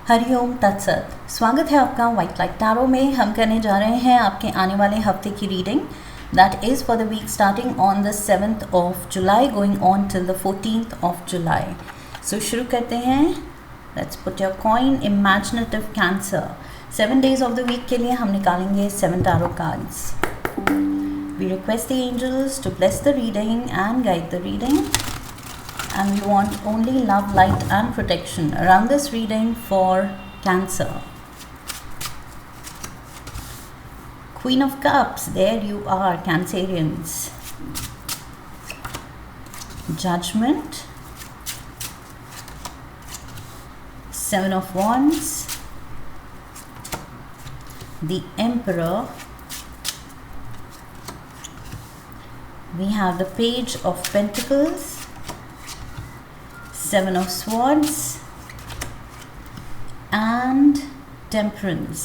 हरिओम तत्सत। स्वागत है आपका व्हाइट लाइट टैरो में। हम करने जा रहे हैं आपके आने वाले हफ्ते की reading that is for the week starting on the 7th of July going on till the 14th of July। So शुरू करते हैं। Let's put your coin imaginative cancer. 7 days of the week के लिए हम निकालेंगे 7 tarot cards. We request the angels to bless the reading and guide the reading. And we want only love, light and protection around this reading for Cancer. Queen of Cups, there you are, Cancerians. Judgment. Seven of Wands. The Emperor. We have the Page of Pentacles. Seven of Swords and Temperance.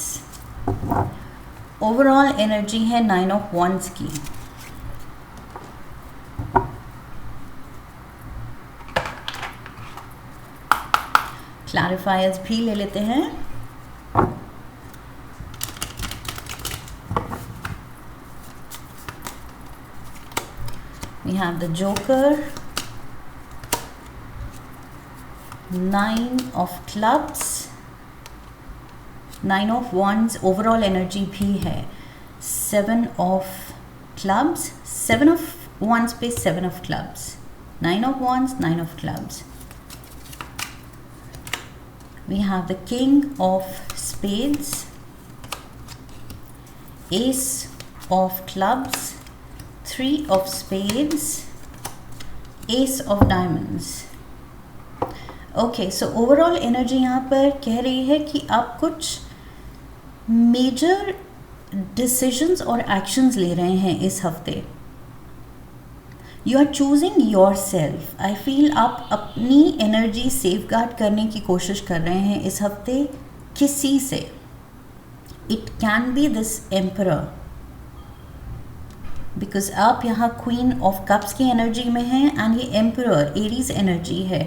Overall energy है 9 of Wands की. Clarifiers भी ले लेते हैं. We have the Joker. 9 of Clubs. 9 of Wands overall energy भी है. 7 of Clubs. 7 of Wands पे 7 of Clubs. 9 of Wands, 9 of Clubs. We have the King of Spades. Ace of Clubs. 3 of Spades. Ace of Diamonds. Okay, so overall energy यहाँ पर कह रही है कि आप कुछ मेजर डिसीजंस और एक्शंस ले रहे हैं इस हफ्ते. You are choosing yourself. I feel आप अपनी एनर्जी सेफगार्ड करने की कोशिश कर रहे हैं इस हफ्ते किसी से. It can be this emperor because आप यहाँ क्वीन ऑफ कप्स की एनर्जी में हैं एंड ये एम्परर एरीज एनर्जी है.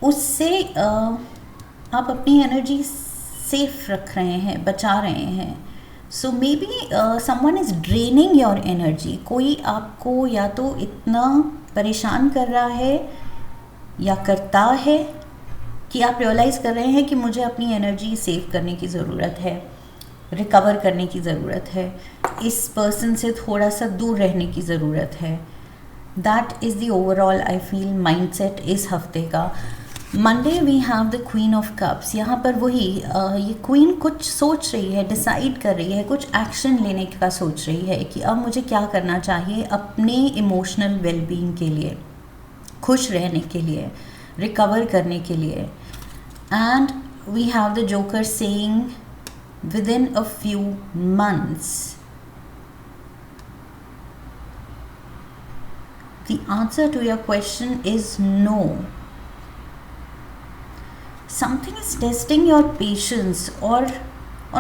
उससे आप अपनी एनर्जी सेफ रख रहे हैं, बचा रहे हैं. So maybe someone is draining your energy. कोई आपको या तो इतना परेशान कर रहा है या करता है कि आप रियलाइज़ कर रहे हैं कि मुझे अपनी एनर्जी सेव करने की ज़रूरत है, रिकवर करने की ज़रूरत है, इस पर्सन से थोड़ा सा दूर रहने की ज़रूरत है. That is the overall I feel mindset इस हफ्ते का. Monday we have the queen of cups. यहाँ पर वही ये क्वीन कुछ सोच रही है, डिसाइड कर रही है, कुछ एक्शन लेने का सोच रही है कि अब मुझे क्या करना चाहिए अपने इमोशनल वेलबींग के लिए, खुश रहने के लिए, रिकवर करने के लिए. And we have the joker saying within a few months. The answer to your question is no. Something is testing your patience. और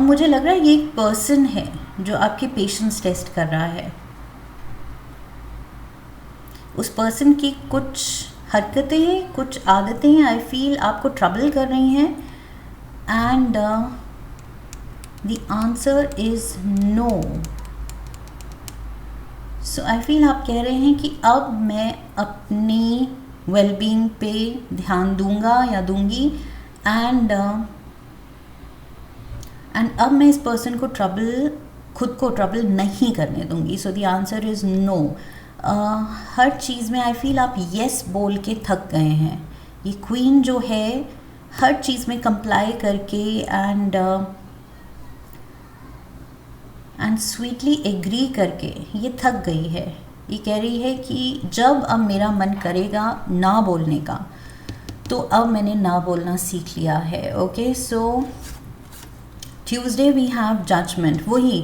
मुझे लग रहा है ये एक पर्सन है जो आपके पेशेंस टेस्ट कर रहा है. उस पर्सन की कुछ हरकतें, कुछ आदतें आई फील आपको ट्रबल कर रही हैं. And the answer is no. So I feel आप कह रहे हैं कि अब मैं अपनी वेलबींग पे ध्यान दूंगा या दूंगी. एंड अब मैं इस पर्सन को खुद को ट्रबल नहीं करने दूंगी. So the answer is no. हर चीज़ में आई फील आप येस बोल के थक गए हैं. ये क्वीन जो है हर चीज़ में कंप्लाई करके एंड स्वीटली एग्री करके ये थक गई है. ये कह रही है कि जब अब मेरा मन करेगा ना बोलने का तो अब मैंने ना बोलना सीख लिया है. Okay, so Tuesday we have judgement. वही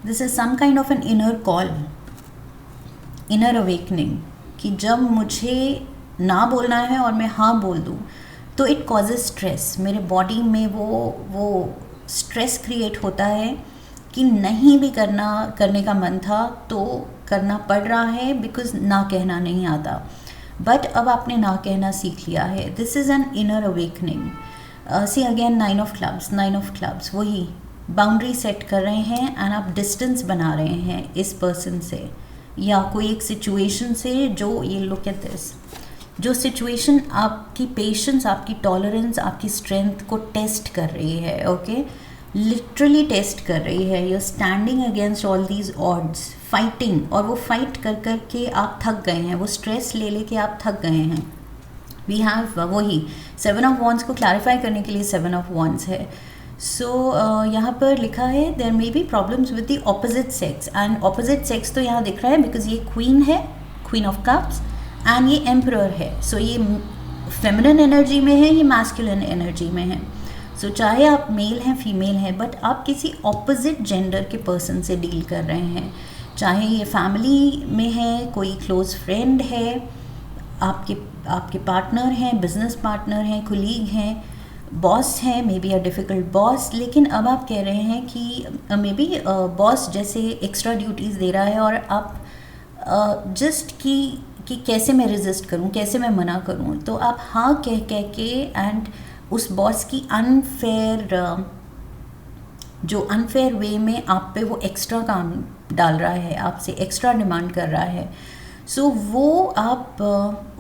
this is some kind of an inner call, inner awakening कि जब मुझे ना बोलना है और मैं हाँ बोल दूँ तो इट कॉजेज स्ट्रेस. मेरे बॉडी में वो स्ट्रेस क्रिएट होता है कि नहीं भी करने का मन था तो करना पड़ रहा है बिकॉज ना कहना नहीं आता. बट अब आपने ना कहना सीख लिया है. This is an inner awakening. See again nine of clubs वही बाउंड्री सेट कर रहे हैं एंड आप डिस्टेंस बना रहे हैं इस पर्सन से या कोई एक सिचुएशन से जो, ये लुक एट दिस, जो सिचुएशन आपकी पेशेंस, आपकी टॉलरेंस, आपकी स्ट्रेंथ को टेस्ट कर रही है. ओके, लिटरली टेस्ट कर रही है. You are standing against all these odds, fighting, और वो फाइट कर कर के आप थक गए हैं, वो स्ट्रेस ले लेके आप थक गए हैं. वी हैव वही 7 ऑफ वॉन्ड्स को क्लैरिफाई करने के लिए 7 ऑफ वॉन्ड्स है. सो यहाँ पर लिखा है there may be problems with the opposite sex, and opposite sex तो यहाँ दिख रहा है बिकॉज ये क्वीन है, क्वीन ऑफ कप्स, एंड ये एम्परर है. सो ये फेमिनिन एनर्जी में है, ये मैस्कुलिन एनर्जी में है. सो चाहे आप मेल हैं फीमेल हैं, बट आप किसी ऑपोजिट जेंडर के पर्सन से डील कर रहे हैं. चाहे ये फैमिली में है, कोई क्लोज फ्रेंड है, आपके पार्टनर हैं, बिजनेस पार्टनर हैं, कुलीग हैं, बॉस है, may be a difficult boss. लेकिन अब आप कह रहे हैं कि मे बी बॉस जैसे एक्स्ट्रा ड्यूटीज़ दे रहा है और आप जस्ट कि कैसे मैं रेजिस्ट करूं, कैसे मैं मना करूं. तो आप हाँ कह के एंड उस बॉस की अनफेयर वे में आप पे वो एक्स्ट्रा काम डाल रहा है, आपसे एक्स्ट्रा डिमांड कर रहा है. सो वो आप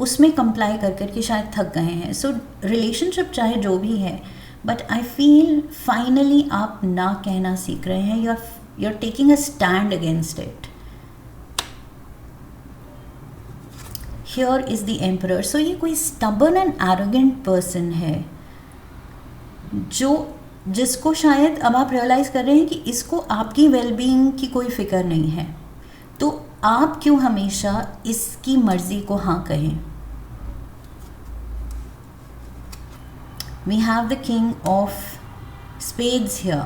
उसमें कंप्लाई कर करके शायद थक गए हैं. सो रिलेशनशिप चाहे जो भी है, बट आई फील फाइनली आप ना कहना सीख रहे हैं. You are taking a stand against it. Here is the emperor. So ये कोई स्टबर्न एंड एरोगेंट पर्सन है जिसको शायद अब आप रियलाइज़ कर रहे हैं कि इसको आपकी वेलबींग की कोई फिक्र नहीं है. तो आप क्यों हमेशा इसकी मर्जी को हाँ कहें. We have the king of spades here.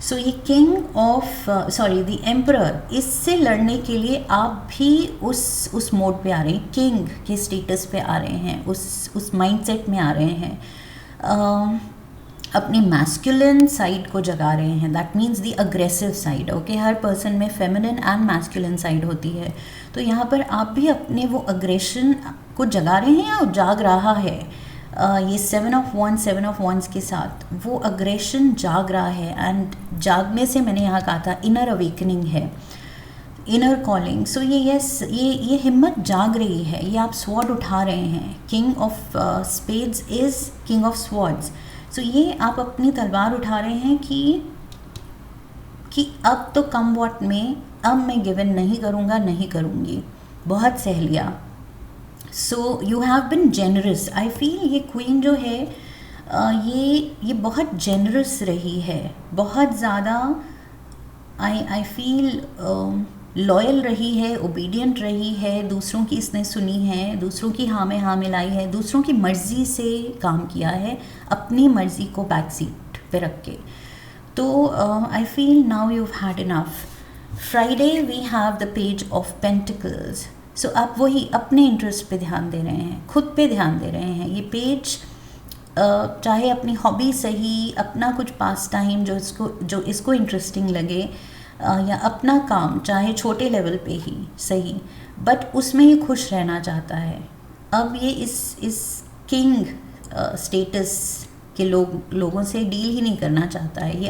So ये किंग ऑफ द एम्परर, इससे लड़ने के लिए आप भी उस मोड पे आ रहे हैं, किंग के स्टेटस पे आ रहे हैं, उस माइंडसेट में आ रहे हैं. अपनी मैस्कुलिन साइड को जगा रहे हैं. That means the aggressive side. Okay, her person में फेमिनिन एंड मैस्कुलिन साइड होती है. तो यहाँ पर आप भी अपने वो अग्रेशन को जगा रहे हैं या जाग रहा है. ये 7 ऑफ वॉन्ड्स के साथ वो अग्रेशन जाग रहा है. एंड जागने से मैंने यहाँ कहा था इनर अवेकनिंग है, इनर कॉलिंग. सो ये हिम्मत जाग रही है. ये आप स्वॉर्ड उठा रहे हैं. King of spades is king of swords. So ये आप अपनी तलवार उठा रहे हैं कि अब तो कम वॉट में, अब मैं गिवन नहीं करूँगा, नहीं करूँगी, बहुत सह लिया. So you have been generous. I feel ये क्वीन जो है ये बहुत जेनरस रही है, बहुत ज़्यादा आई फील लॉयल रही है, ओबीडियंट रही है, दूसरों की इसने सुनी है, दूसरों की हाँ में हाँ मिलाई है, दूसरों की मर्ज़ी से काम किया है, अपनी मर्ज़ी को बैक सीट पे रख के. तो I feel now you had enough. Friday we have the page of pentacles. So आप वही अपने इंटरेस्ट पे ध्यान दे रहे हैं, खुद पे ध्यान दे रहे हैं. ये पेज चाहे अपनी हॉबी सही, अपना कुछ पास टाइम जो इसको इंटरेस्टिंग लगे, या अपना काम चाहे छोटे लेवल पे ही सही, बट उसमें ही खुश रहना चाहता है. अब ये इस किंग स्टेटस के लोगों से डील ही नहीं करना चाहता है. ये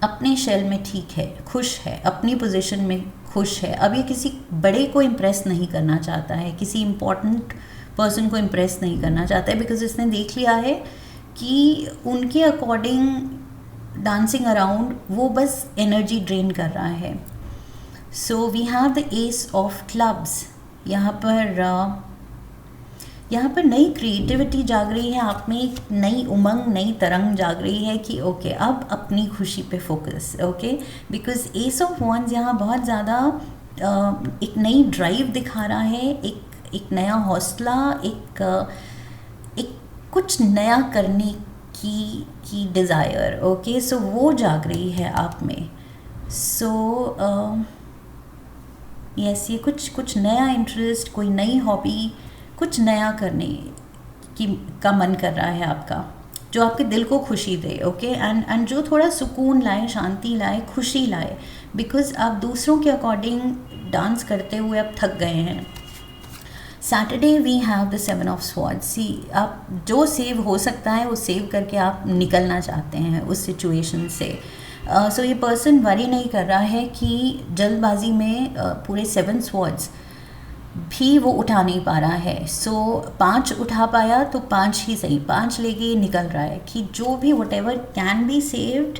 अपने शेल में ठीक है, खुश है, अपनी पोजीशन में खुश है. अब ये किसी बड़े को इम्प्रेस नहीं करना चाहता है, किसी इम्पोर्टेंट पर्सन को इम्प्रेस नहीं करना चाहता है, बिकॉज इसने देख लिया है कि उनके अकॉर्डिंग डांसिंग अराउंड वो बस एनर्जी ड्रेन कर रहा है. So we have the ace of clubs. यहाँ पर नई क्रिएटिविटी जाग रही है आप में, एक नई उमंग, नई तरंग जाग रही है कि ओके अब अपनी खुशी पे focus. Okay, because S of wands यहाँ बहुत ज़्यादा एक नई ड्राइव दिखा रहा है, एक नया हौसला, एक कुछ नया करने की डिज़ायर. ओके, सो वो जाग रही है आप में. सो यस, ये कुछ नया इंटरेस्ट, कोई नई हॉबी, कुछ नया करने का मन कर रहा है आपका. जो आपके दिल को खुशी दे, ओके, एंड जो थोड़ा सुकून लाए, शांति लाए, खुशी लाए, बिकॉज आप दूसरों के अकॉर्डिंग डांस करते हुए अब थक गए हैं। Saturday we have the 7 of swords. See, आप जो सेव हो सकता है वो सेव करके आप निकलना चाहते हैं उस सिचुएशन से। सो ये पर्सन वरी नहीं कर रहा है कि जल्दबाजी में पूरे 7 स्वॉर्ड्स भी वो उठा नहीं पा रहा है। सो 5 उठा पाया तो 5 ही सही, 5 लेके निकल रहा है कि जो भी what ever can be saved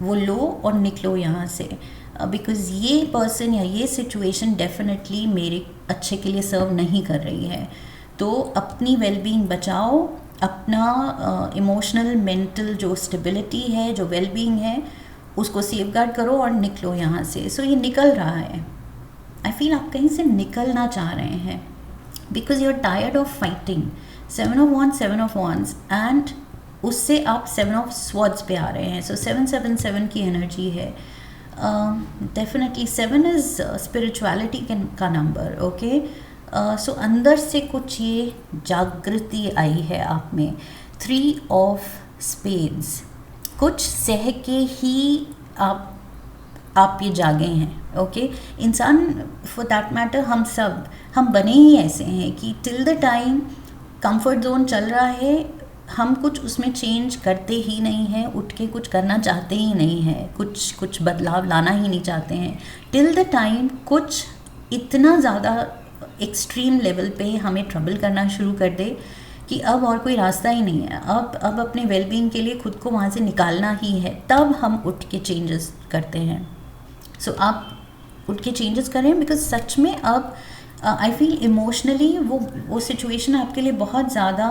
वो लो और निकलो यहाँ से, बिकॉज़ ये पर्सन या ये सिचुएशन डेफिनेटली मेरे अच्छे के लिए सर्व नहीं कर रही है। तो अपनी वेलबींग बचाओ, अपना इमोशनल मेंटल जो स्टेबिलिटी है, जो वेलबींग है, उसको सेफगार्ड करो और निकलो यहाँ से। सो ये निकल रहा है, आई फील आप कहीं से निकलना चाह रहे हैं because you are tired of fighting. 7 of wands, 7 of wands and उससे आप 7 ऑफ swords पे आ रहे हैं। सो 777 की एनर्जी है। डेफिनेटली 7 इज़ स्पिरिचुअलिटी का नंबर, ओके। सो अंदर से कुछ ये जागृति आई है आप में। 3 ऑफ स्पेड्स, कुछ सह के ही आप ये जागे हैं, ओके। इंसान फॉर दैट मैटर हम बने ही ऐसे हैं कि till the time comfort zone चल रहा है हम कुछ उसमें चेंज करते ही नहीं हैं, उठ के कुछ करना चाहते ही नहीं हैं, कुछ बदलाव लाना ही नहीं चाहते हैं टिल द टाइम कुछ इतना ज़्यादा एक्सट्रीम लेवल पे हमें ट्रबल करना शुरू कर दे कि अब और कोई रास्ता ही नहीं है, अब अपने वेलबींग के लिए खुद को वहाँ से निकालना ही है, तब हम उठ के चेंजेस करते हैं। सो आप उठ के चेंजेस करें बिकॉज सच में अब आई फील इमोशनली वो सिचुएशन आपके लिए बहुत ज़्यादा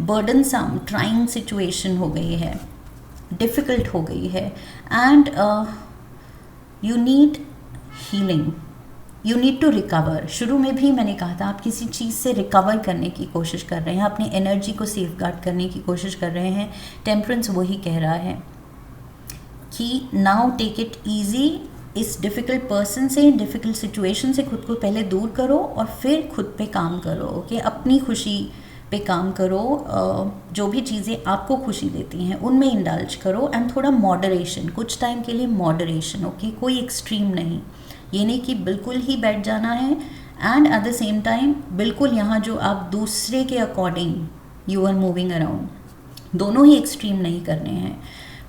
बर्डनसम, ट्राइंग सिचुएशन हो गई है, डिफ़िकल्ट हो गई है and you need healing, you need to recover. शुरू में भी मैंने कहा था आप किसी चीज़ से रिकवर करने की कोशिश कर रहे हैं, अपनी एनर्जी को सेफगार्ड करने की कोशिश कर रहे हैं। टेम्परेंस वही कह रहा है कि नाउ टेक इट ईजी, इस डिफ़िकल्ट पर्सन से, डिफ़िकल्ट सिचुएशन से खुद को पहले दूर करो और फिर खुद पे काम करो, ओके। अपनी खुशी पे काम करो, जो भी चीज़ें आपको खुशी देती हैं उनमें इंडल्ज करो एंड थोड़ा मॉडरेशन, कुछ टाइम के लिए मॉडरेशन, ओके। कोई एक्सट्रीम नहीं, ये नहीं कि बिल्कुल ही बैठ जाना है and at the same time बिल्कुल यहाँ जो आप दूसरे के according you are moving around, दोनों ही एक्सट्रीम नहीं करने हैं।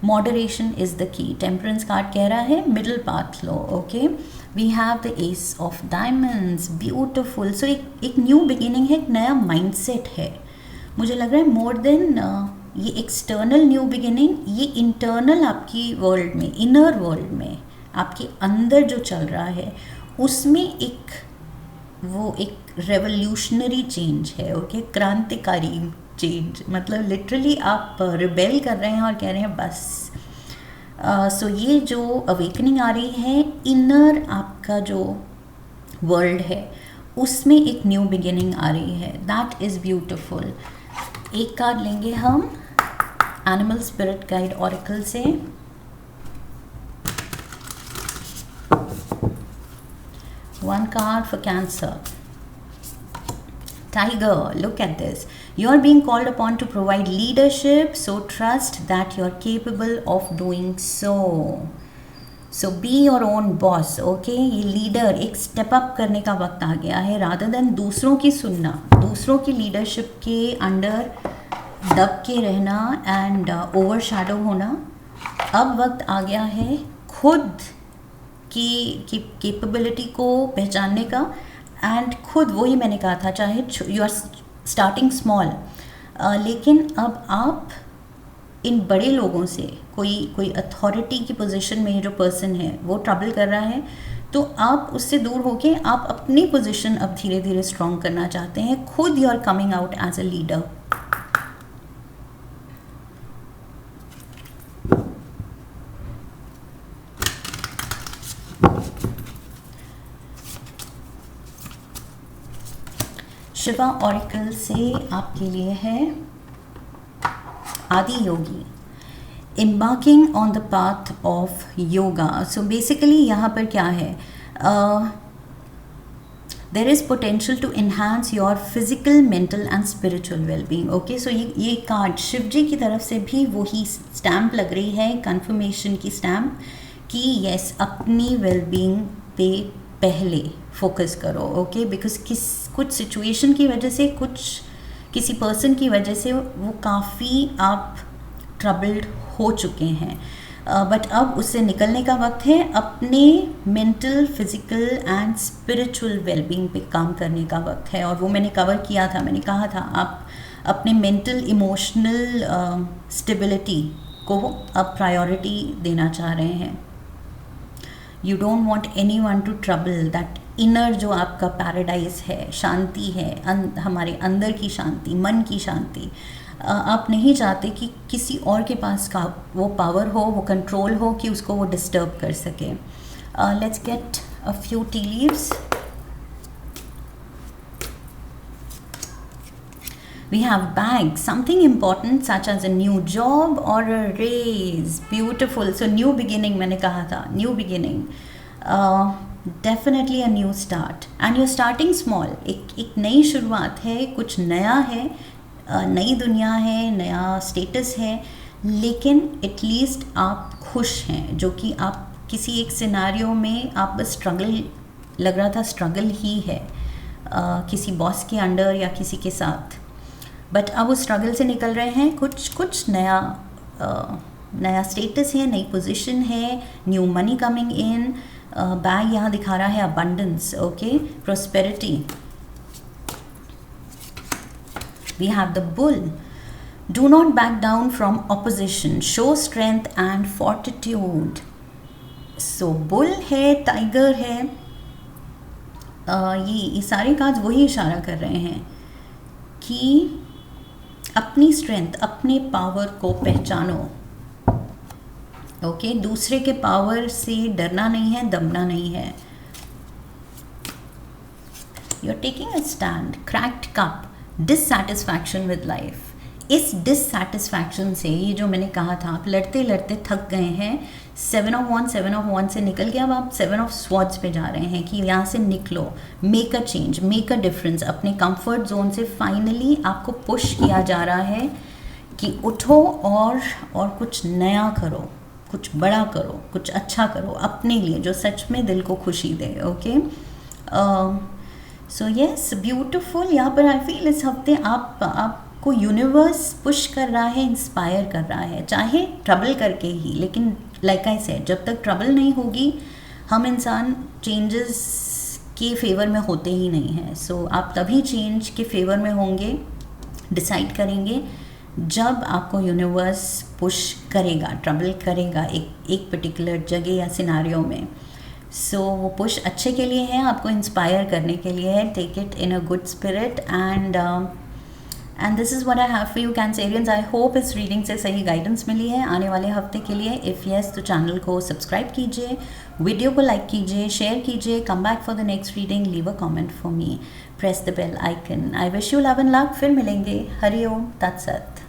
Moderation is the key. Temperance card कह रहा है मिडिल पाथ लो, okay. We have the ace of diamonds, beautiful. So एक न्यू बिगिनिंग है, एक नया माइंडसेट है। मुझे लग रहा है मोर देन ये एक्सटर्नल न्यू बिगिनिंग, ये इंटरनल आपकी वर्ल्ड में, इनर वर्ल्ड में, आपके अंदर जो चल रहा है उसमें एक रेवोल्यूशनरी चेंज है, ओके। क्रांतिकारी चेंज, मतलब लिटरली आप रिबेल कर रहे हैं और कह रहे हैं बस। सो ये जो अवेकनिंग आ रही है, इनर आपका जो वर्ल्ड है उसमें एक न्यू बिगिनिंग आ रही है, दैट इज़ ब्यूटिफुल। एक कार्ड लेंगे हम एनिमल स्पिरिट गाइड ऑरेकल से। One card for Cancer. Tiger, look at this. You are being called upon to provide leadership, so trust that you are capable of doing so. So be your own boss, okay? ये leader एक step up करने का वक्त आ गया है, rather than दूसरों की सुनना, दूसरों की लीडरशिप के अंडर दब के रहना एंड ओवर शैडो होना। अब वक्त आ गया है खुद की कैपेबिलिटी को पहचानने का एंड खुद, वही मैंने कहा था, चाहे यू आर स्टार्टिंग स्मॉल, लेकिन अब आप इन बड़े लोगों से, कोई अथॉरिटी की पोजीशन में जो पर्सन है वो ट्रबल कर रहा है, तो आप उससे दूर होके आप अपनी पोजीशन अब धीरे धीरे स्ट्रॉन्ग करना चाहते हैं। खुद you are coming out as a leader. Shiva oracle से आपके लिए है Adi Yogi, embarking on the path of yoga. So basically यहाँ पर क्या है, there is potential to enhance your physical, mental and spiritual wellbeing. Okay, so ये कार्ड शिव जी की तरफ से भी वही स्टैम्प लग रही है, कंफर्मेशन की स्टैम्प, कि यस, अपनी वेलबींग पे पहले फोकस करो। ओके, बिकॉज कुछ सिचुएशन की वजह से, किसी पर्सन की वजह से वो काफ़ी आप ट्रबल्ड हो चुके हैं, बट अब उससे निकलने का वक्त है। अपने mental, physical and spiritual wellbeing पे काम करने का वक्त है। और वो मैंने कवर किया था, मैंने कहा था आप अपने मेंटल इमोशनल स्टेबिलिटी को अब प्रायोरिटी देना चाह रहे हैं। You don't want any one two trouble that inner, जो आपका पैराडाइज है, शांति है, हमारे अंदर की शांति, मन की शांति। आप नहीं चाहते कि किसी और के पास का वो पावर हो, वो कंट्रोल हो कि उसको वो डिस्टर्ब कर सके। Let's get a few tea leaves. We have bags, something important such as a new job or a raise. Beautiful. So new beginning, मैंने कहा था, new beginning. Definitely a new start. And you're starting small. एक नई शुरुआत है, कुछ नया है, नई दुनिया है, नया स्टेटस है, लेकिन एटलीस्ट आप खुश हैं, जो कि आप किसी एक सिनारियो में आप बस स्ट्रगल, लग रहा था स्ट्रगल ही है, किसी बॉस के अंडर या किसी के साथ, बट अब उस स्ट्रगल से निकल रहे हैं, कुछ नया स्टेटस है, नई पोजीशन है, new money coming in. Bag यहाँ दिखा रहा है abundance, okay, prosperity. We have the bull. Do not back down from opposition. Show strength and fortitude. So bull है, टाइगर है, ये सारे कार्ड्स वही इशारा कर रहे हैं कि अपनी स्ट्रेंथ, अपने पावर को पहचानो। ओके, दूसरे के पावर से डरना नहीं है, दमना नहीं है। You are taking a stand. Cracked cup, dissatisfaction with life. इस डिससैटिस्फैक्शन से, ये जो मैंने कहा था, आप लड़ते लड़ते थक गए हैं, 7 ऑफ वन से निकल के अब आप 7 ऑफ स्वॉर्ड्स पे जा रहे हैं कि यहाँ से निकलो, make a change, make a difference. अपने कंफर्ट जोन से फाइनली आपको पुश किया जा रहा है कि उठो और कुछ नया करो, कुछ बड़ा करो, कुछ अच्छा करो अपने लिए, जो सच में दिल को खुशी दे। Okay, so yes, beautiful. यहाँ पर आई फील इस हफ्ते आपको यूनिवर्स पुश कर रहा है, इंस्पायर कर रहा है, चाहे ट्रबल करके ही, लेकिन लाइक आई सेड, जब तक ट्रबल नहीं होगी हम इंसान चेंजेस के फेवर में होते ही नहीं हैं। सो आप तभी चेंज के फेवर में होंगे, डिसाइड करेंगे, जब आपको यूनिवर्स पुश करेगा, ट्रबल करेगा एक पर्टिकुलर जगह या सिनारियो में। सो वो पुश अच्छे के लिए है, आपको इंस्पायर करने के लिए है। Take it in a good spirit and this is what I have for you Cancerians. I hope इस रीडिंग से सही गाइडेंस मिली है आने वाले हफ्ते के लिए। इफ़ यस, तो चैनल को सब्सक्राइब कीजिए, वीडियो को लाइक कीजिए, शेयर कीजिए, come back for the next reading, leave a comment for me, press the bell icon. I wish you love and luck. फिर मिलेंगे। हरि ओम तत्सत।